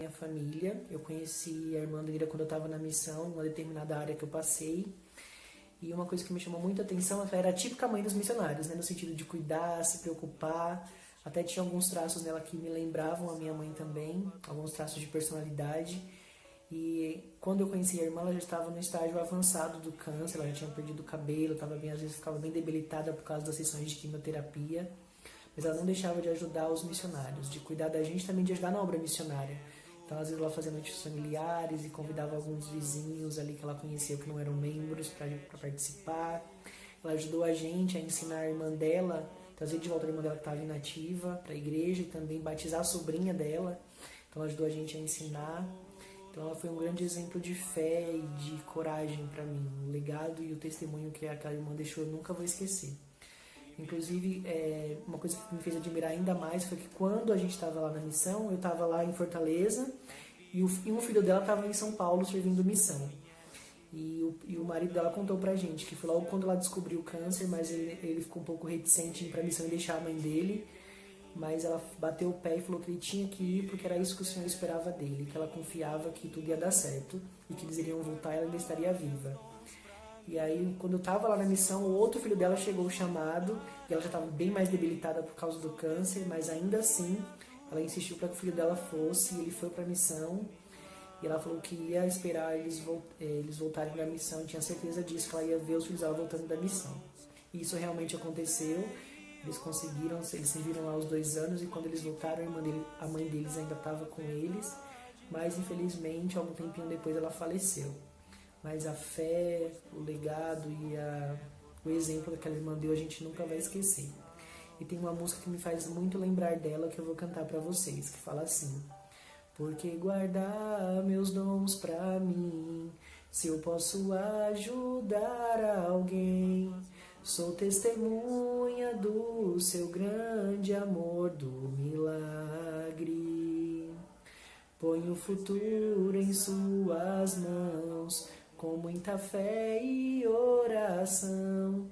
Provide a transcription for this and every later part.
minha família. Eu conheci a irmã Lira quando eu estava na missão, em uma determinada área que eu passei. E uma coisa que me chamou muita atenção, ela era a típica mãe dos missionários, né? No sentido de cuidar, se preocupar. Até tinha alguns traços nela que me lembravam a minha mãe também, alguns traços de personalidade. E quando eu conheci a irmã, ela já estava no estágio avançado do câncer, ela já tinha perdido o cabelo, estava bem, às vezes ficava bem debilitada por causa das sessões de quimioterapia. Mas ela não deixava de ajudar os missionários, de cuidar da gente, também de ajudar na obra missionária. Então, às vezes, ela fazia noites familiares e convidava alguns vizinhos ali que ela conhecia que não eram membros para participar. Ela ajudou a gente a ensinar a irmã dela, trazer de volta a irmã dela que estava inativa para a igreja e também batizar a sobrinha dela. Então, ela ajudou a gente a ensinar. Então, ela foi um grande exemplo de fé e de coragem para mim. O legado e o testemunho que aquela irmã deixou eu nunca vou esquecer. Inclusive, uma coisa que me fez admirar ainda mais foi que quando a gente estava lá na missão, eu estava lá em Fortaleza e um filho dela estava em São Paulo servindo missão. E o marido dela contou pra gente que foi logo quando ela descobriu o câncer, mas ele ficou um pouco reticente em ir pra missão e deixar a mãe dele. Mas ela bateu o pé e falou que ele tinha que ir porque era isso que o Senhor esperava dele, que ela confiava que tudo ia dar certo e que eles iriam voltar e ela ainda estaria viva. E aí, quando eu tava lá na missão, o outro filho dela chegou o chamado, e ela já estava bem mais debilitada por causa do câncer, mas ainda assim, ela insistiu para que o filho dela fosse, e ele foi para a missão, e ela falou que ia esperar eles voltarem da missão, tinha certeza disso, que ela ia ver os filhos dela voltando da missão. E isso realmente aconteceu, eles conseguiram, eles serviram lá os 2 anos, e quando eles voltaram, a mãe deles ainda estava com eles, mas infelizmente, algum tempinho depois ela faleceu. Mas a fé, o legado e o exemplo que ela irmã deu a gente nunca vai esquecer. E tem uma música que me faz muito lembrar dela que eu vou cantar pra vocês, que fala assim: porque guardar meus dons pra mim, se eu posso ajudar alguém, sou testemunha do seu grande amor, do milagre. Ponho o futuro em suas mãos, com muita fé e oração.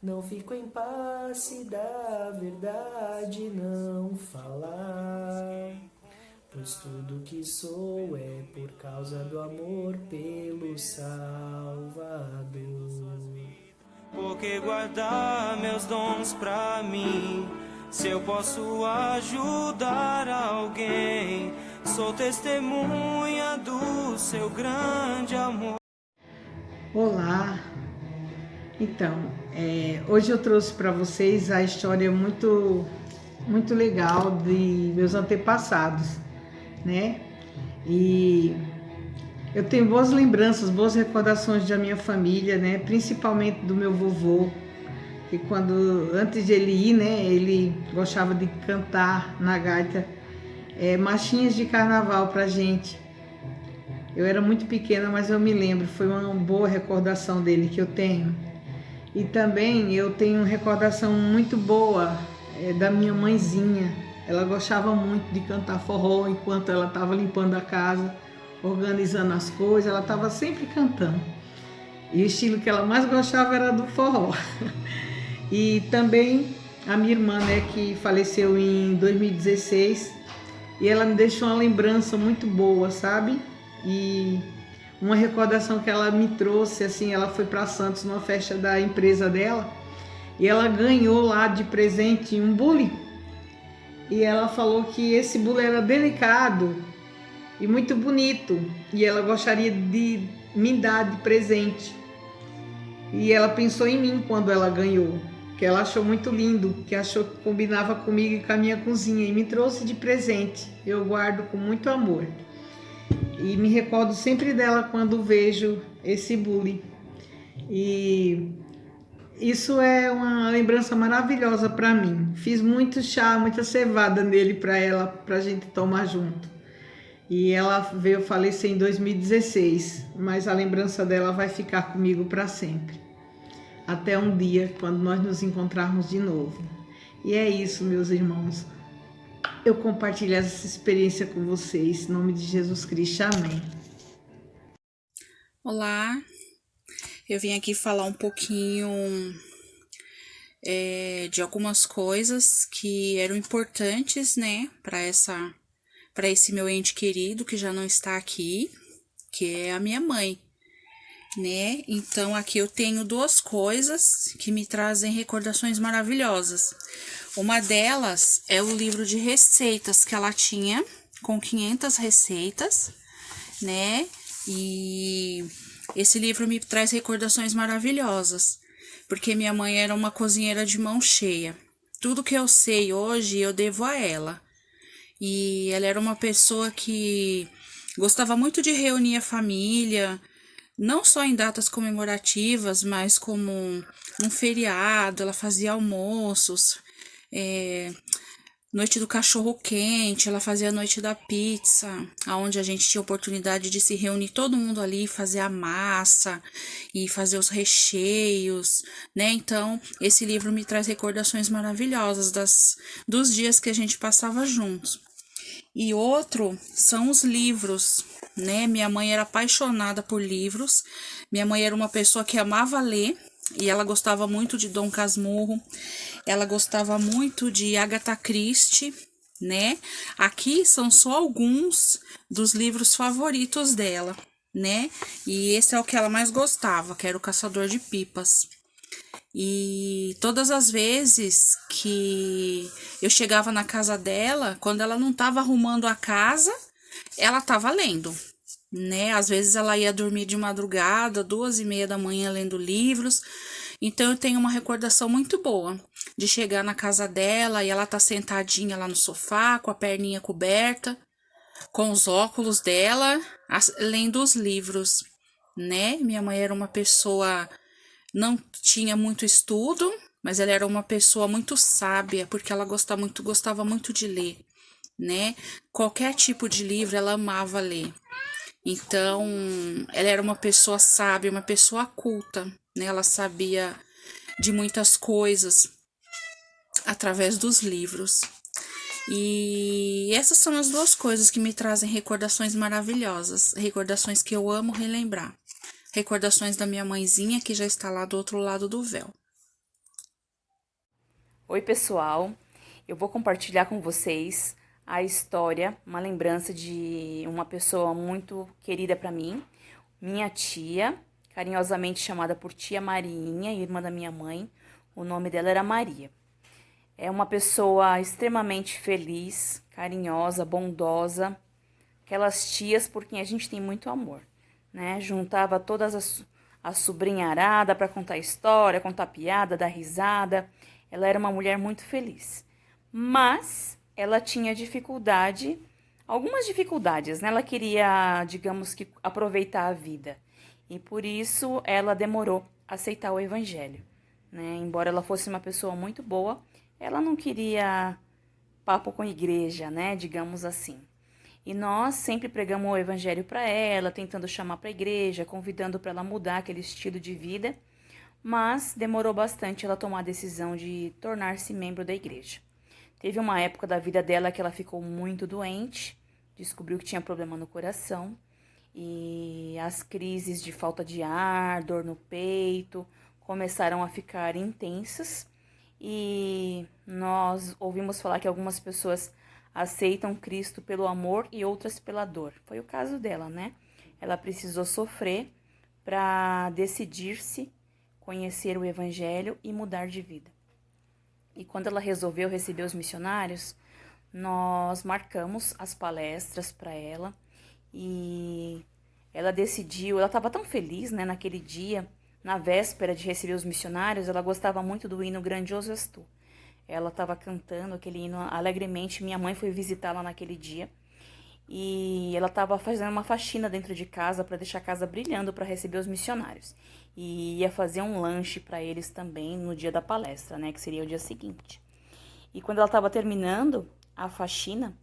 Não fico em paz se da verdade não falar, pois tudo que sou é por causa do amor pelo Salvador. Porque guardar meus dons pra mim, se eu posso ajudar alguém, sou testemunha do seu grande amor. Olá, então, hoje eu trouxe para vocês a história muito legal de meus antepassados, né? E eu tenho boas lembranças, boas recordações da minha família, né? Principalmente do meu vovô, que antes de ele ir, né? Ele gostava de cantar na gaita marchinhas de carnaval pra gente. Eu era muito pequena, mas eu me lembro, foi uma boa recordação dele que eu tenho. E também eu tenho recordação muito boa da minha mãezinha. Ela gostava muito de cantar forró enquanto ela estava limpando a casa, organizando as coisas, ela estava sempre cantando. E o estilo que ela mais gostava era do forró. E também a minha irmã, né, que faleceu em 2016, e ela me deixou uma lembrança muito boa, sabe? E uma recordação que ela me trouxe, assim, ela foi para Santos numa festa da empresa dela e ela ganhou lá de presente um bule. E ela falou que esse bule era delicado e muito bonito e ela gostaria de me dar de presente. E ela pensou em mim quando ela ganhou, que ela achou muito lindo, que achou que combinava comigo e com a minha cozinha e me trouxe de presente. Eu guardo com muito amor. E me recordo sempre dela quando vejo esse bule. E isso é uma lembrança maravilhosa para mim. Fiz muito chá, muita cevada nele para ela, para a gente tomar junto. E ela veio falecer em 2016, mas a lembrança dela vai ficar comigo para sempre. Até um dia, quando nós nos encontrarmos de novo. E é isso, meus irmãos. Eu compartilho essa experiência com vocês, em nome de Jesus Cristo, amém. Olá, eu vim aqui falar um pouquinho de algumas coisas que eram importantes, né, para para esse meu ente querido que já não está aqui, que é a minha mãe, né? Então aqui eu tenho duas coisas que me trazem recordações maravilhosas. Uma delas é o livro de receitas que ela tinha, com 500 receitas, né? E esse livro me traz recordações maravilhosas, porque minha mãe era uma cozinheira de mão cheia. Tudo que eu sei hoje eu devo a ela. E ela era uma pessoa que gostava muito de reunir a família, não só em datas comemorativas, mas como um feriado. Ela fazia almoços, noite do cachorro quente, ela fazia a noite da pizza, onde a gente tinha oportunidade de se reunir todo mundo ali, fazer a massa e fazer os recheios, né? Então, esse livro me traz recordações maravilhosas dos dias que a gente passava juntos. E outro são os livros, né? Minha mãe era apaixonada por livros. Minha mãe era uma pessoa que amava ler e ela gostava muito de Dom Casmurro. Ela gostava muito de Agatha Christie, né? Aqui são só alguns dos livros favoritos dela, né? E esse é o que ela mais gostava, que era O Caçador de Pipas. E todas as vezes que eu chegava na casa dela, quando ela não estava arrumando a casa, ela estava lendo, né? Às vezes ela ia dormir de madrugada, 2:30 da manhã, lendo livros. Então eu tenho uma recordação muito boa de chegar na casa dela e ela tá sentadinha lá no sofá, com a perninha coberta, com os óculos dela, lendo os livros, né? Minha mãe era uma pessoa, não tinha muito estudo, mas ela era uma pessoa muito sábia, porque ela gostava muito de ler, né? Qualquer tipo de livro ela amava ler. Então, ela era uma pessoa sábia, uma pessoa culta, né? Ela sabia de muitas coisas através dos livros. E essas são as duas coisas que me trazem recordações maravilhosas, recordações que eu amo relembrar. Recordações da minha mãezinha, que já está lá do outro lado do véu. Oi, pessoal. Eu vou compartilhar com vocês a história, uma lembrança de uma pessoa muito querida para mim, minha tia, carinhosamente chamada por tia Marinha, irmã da minha mãe. O nome dela era Maria. É uma pessoa extremamente feliz, carinhosa, bondosa, aquelas tias por quem a gente tem muito amor, né? Juntava todas a sobrinharada para contar história, contar piada, dar risada. Ela era uma mulher muito feliz, mas ela tinha algumas dificuldades, né? Ela queria, digamos que, aproveitar a vida, e por isso ela demorou a aceitar o evangelho, né? Embora ela fosse uma pessoa muito boa, ela não queria papo com igreja, né? Digamos assim. E nós sempre pregamos o evangelho para ela, tentando chamar para a igreja, convidando para ela mudar aquele estilo de vida, mas demorou bastante ela tomar a decisão de tornar-se membro da igreja. Teve uma época da vida dela que ela ficou muito doente, descobriu que tinha problema no coração, e as crises de falta de ar, dor no peito, começaram a ficar intensas, e nós ouvimos falar que algumas pessoas aceitam Cristo pelo amor e outras pela dor. Foi o caso dela, né? Ela precisou sofrer para decidir-se conhecer o evangelho e mudar de vida. E quando ela resolveu receber os missionários, nós marcamos as palestras para ela, e ela decidiu, ela estava tão feliz, né, naquele dia, na véspera de receber os missionários. Ela gostava muito do hino Grandioso És Tu. Ela estava cantando aquele hino alegremente. Minha mãe foi visitá-la naquele dia e ela estava fazendo uma faxina dentro de casa para deixar a casa brilhando para receber os missionários. E ia fazer um lanche para eles também no dia da palestra, né, que seria o dia seguinte. E quando ela estava terminando a faxina,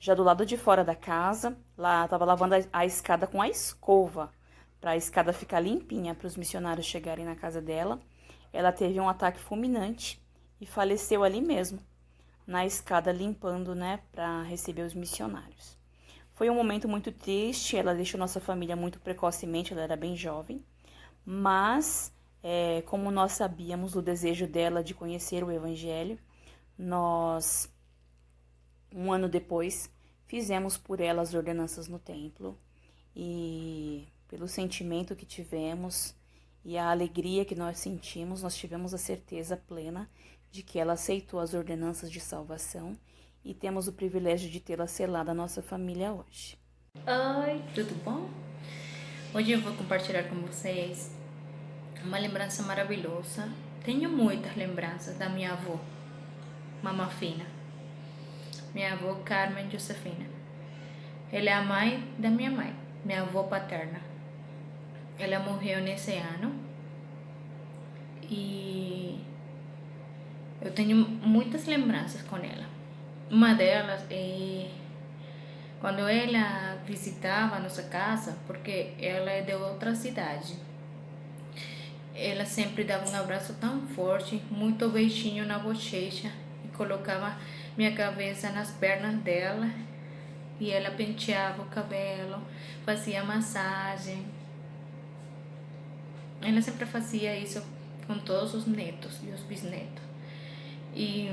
já do lado de fora da casa, lá estava lavando a escada com a escova, para a escada ficar limpinha para os missionários chegarem na casa dela, ela teve um ataque fulminante e faleceu ali mesmo, na escada, limpando, né, para receber os missionários. Foi um momento muito triste, ela deixou nossa família muito precocemente, ela era bem jovem, mas como nós sabíamos do desejo dela de conhecer o evangelho, nós, um ano depois, fizemos por ela as ordenanças no templo e pelo sentimento que tivemos e a alegria que nós sentimos, nós tivemos a certeza plena de que ela aceitou as ordenanças de salvação e temos o privilégio de tê-la selada à nossa família hoje. Oi, tudo bom? Hoje eu vou compartilhar com vocês uma lembrança maravilhosa. Tenho muitas lembranças da minha avó, Mamã Fina. Minha avó Carmen Josefina. Ela é a mãe da minha mãe, minha avó paterna. Ela morreu nesse ano e eu tenho muitas lembranças com ela. Uma delas é quando ela visitava a nossa casa, porque ela é de outra cidade. Ela sempre dava um abraço tão forte, muito beijinho na bochecha e colocava minha cabeça nas pernas dela e ela penteava o cabelo, fazia massagem. Ela sempre fazia isso com todos os netos e os bisnetos. E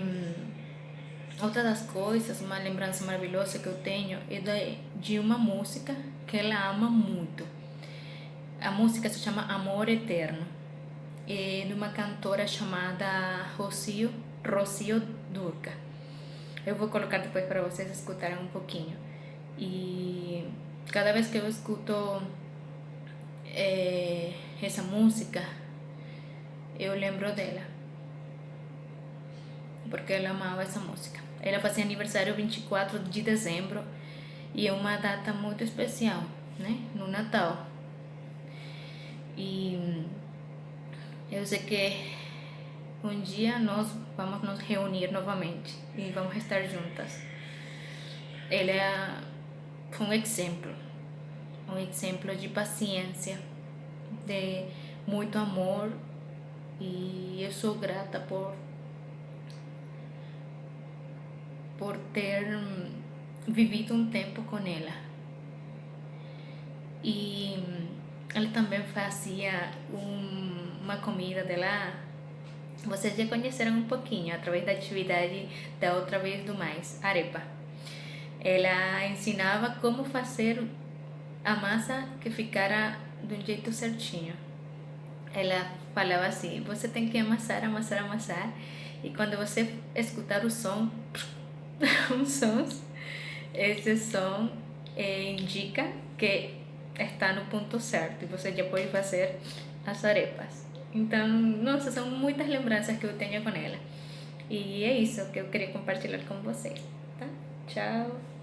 outra das coisas, uma lembrança maravilhosa que eu tenho é de uma música que ela ama muito. A música se chama Amor Eterno. É de uma cantora chamada Rocío Dúrcal. Eu vou colocar depois para vocês escutarem um pouquinho. E cada vez que eu escuto essa música, eu lembro dela, porque ela amava essa música. Ela fazia aniversário 24 de dezembro e é uma data muito especial, né? No Natal. E eu sei que um dia nós vamos nos reunir novamente e vamos estar juntas. Ela foi um exemplo de paciência, de muito amor, e eu sou grata por ter vivido um tempo com ela. E ela também fazia uma comida dela. Vocês já conheceram um pouquinho através da atividade da outra vez do mais, arepa. Ela ensinava como fazer a massa que ficara do jeito certinho. Ela falava assim: você tem que amassar, e quando você escutar o som, os sons, esse som indica que está no ponto certo e você já pode fazer as arepas. Então, nossa, são muitas lembranças que eu tenho com ela. E é isso que eu queria compartilhar com vocês, tá? Tchau!